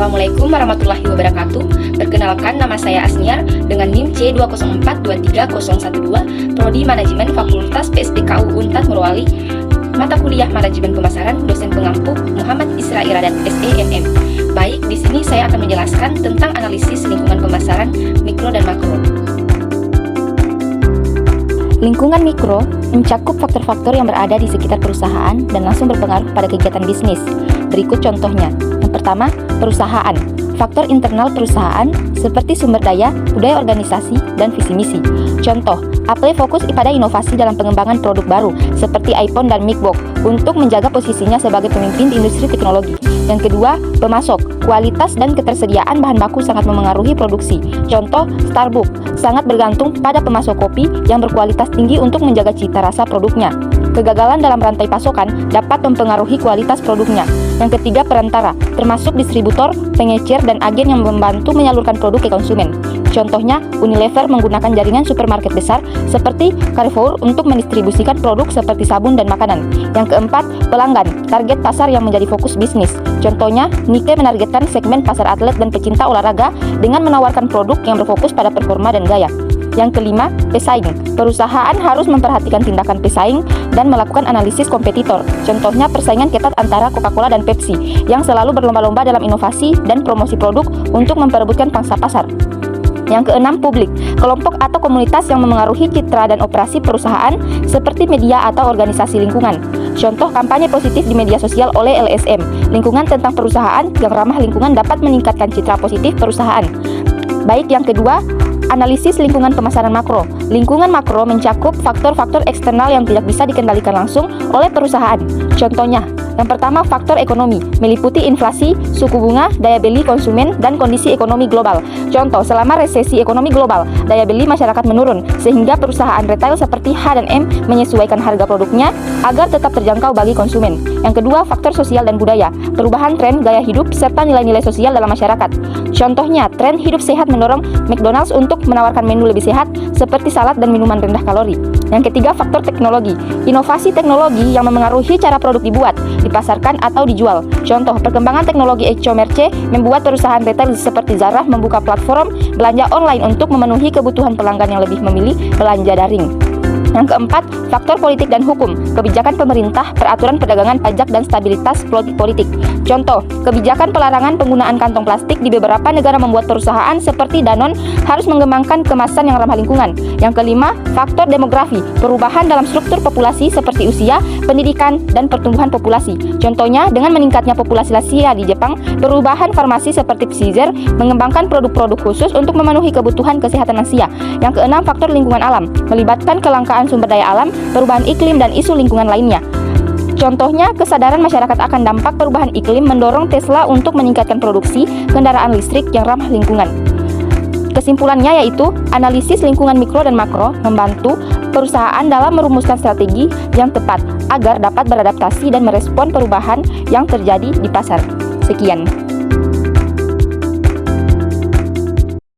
Assalamualaikum warahmatullahi wabarakatuh. Perkenalkan, nama saya Asniar dengan NIM C204230112, Prodi Manajemen Fakultas PSDKU Unpad Morowali, mata kuliah Manajemen Pemasaran, dosen pengampu Muhammad Isra Iradat SEMM. Baik, di sini saya akan menjelaskan tentang analisis lingkungan pemasaran mikro dan makro. Lingkungan mikro mencakup faktor-faktor yang berada di sekitar perusahaan dan langsung berpengaruh pada kegiatan bisnis. Berikut contohnya. Yang pertama, perusahaan. Faktor internal perusahaan seperti sumber daya, budaya organisasi, dan visi misi. Contoh, Apple fokus pada inovasi dalam pengembangan produk baru seperti iPhone dan MacBook untuk menjaga posisinya sebagai pemimpin di industri teknologi. Yang kedua, pemasok. Kualitas dan ketersediaan bahan baku sangat memengaruhi produksi. Contoh, Starbucks sangat bergantung pada pemasok kopi yang berkualitas tinggi untuk menjaga cita rasa produknya. Kegagalan dalam rantai pasokan dapat mempengaruhi kualitas produknya. Yang ketiga, perantara, termasuk distributor, pengecer, dan agen yang membantu menyalurkan produk ke konsumen. Contohnya, Unilever menggunakan jaringan supermarket besar seperti Carrefour untuk mendistribusikan produk seperti sabun dan makanan. Yang keempat, pelanggan, target pasar yang menjadi fokus bisnis. Contohnya, Nike menargetkan segmen pasar atlet dan pecinta olahraga dengan menawarkan produk yang berfokus pada performa dan gaya. Yang kelima, pesaing. Perusahaan harus memperhatikan tindakan pesaing dan melakukan analisis kompetitor. Contohnya, persaingan ketat antara Coca-Cola dan Pepsi yang selalu berlomba-lomba dalam inovasi dan promosi produk untuk memperebutkan pangsa pasar. Yang keenam, publik. Kelompok atau komunitas yang memengaruhi citra dan operasi perusahaan seperti media atau organisasi lingkungan. Contoh, kampanye positif di media sosial oleh LSM. Lingkungan tentang perusahaan yang ramah lingkungan dapat meningkatkan citra positif perusahaan. Baik, yang kedua, analisis lingkungan pemasaran makro. Lingkungan makro mencakup faktor-faktor eksternal yang tidak bisa dikendalikan langsung oleh perusahaan. Contohnya, yang pertama, faktor ekonomi, meliputi inflasi, suku bunga, daya beli konsumen, dan kondisi ekonomi global. Contoh, selama resesi ekonomi global, daya beli masyarakat menurun, sehingga perusahaan retail seperti H&M menyesuaikan harga produknya agar tetap terjangkau bagi konsumen. Yang kedua, faktor sosial dan budaya, perubahan tren, gaya hidup, serta nilai-nilai sosial dalam masyarakat. Contohnya, tren hidup sehat mendorong McDonald's untuk menawarkan menu lebih sehat seperti salad dan minuman rendah kalori. Yang ketiga, faktor teknologi, inovasi teknologi yang memengaruhi cara produk dibuat, dipasarkan atau dijual. Contoh, perkembangan teknologi e-commerce membuat perusahaan retail seperti Zara membuka platform belanja online untuk memenuhi kebutuhan pelanggan yang lebih memilih belanja daring. Yang keempat, faktor politik dan hukum, kebijakan pemerintah, peraturan perdagangan, pajak, dan stabilitas politik. Contoh, kebijakan pelarangan penggunaan kantong plastik di beberapa negara membuat perusahaan seperti Danone harus mengembangkan kemasan yang ramah lingkungan. Yang kelima, faktor demografi, perubahan dalam struktur populasi seperti usia, pendidikan, dan pertumbuhan populasi. Contohnya, dengan meningkatnya populasi lansia di Jepang, perubahan farmasi seperti Pfizer mengembangkan produk-produk khusus untuk memenuhi kebutuhan kesehatan lansia. Yang keenam, faktor lingkungan alam, melibatkan kelangkaan sumber daya alam, perubahan iklim, dan isu lingkungan lainnya. Contohnya, kesadaran masyarakat akan dampak perubahan iklim mendorong Tesla untuk meningkatkan produksi kendaraan listrik yang ramah lingkungan. Kesimpulannya yaitu, analisis lingkungan mikro dan makro membantu perusahaan dalam merumuskan strategi yang tepat agar dapat beradaptasi dan merespon perubahan yang terjadi di pasar. Sekian.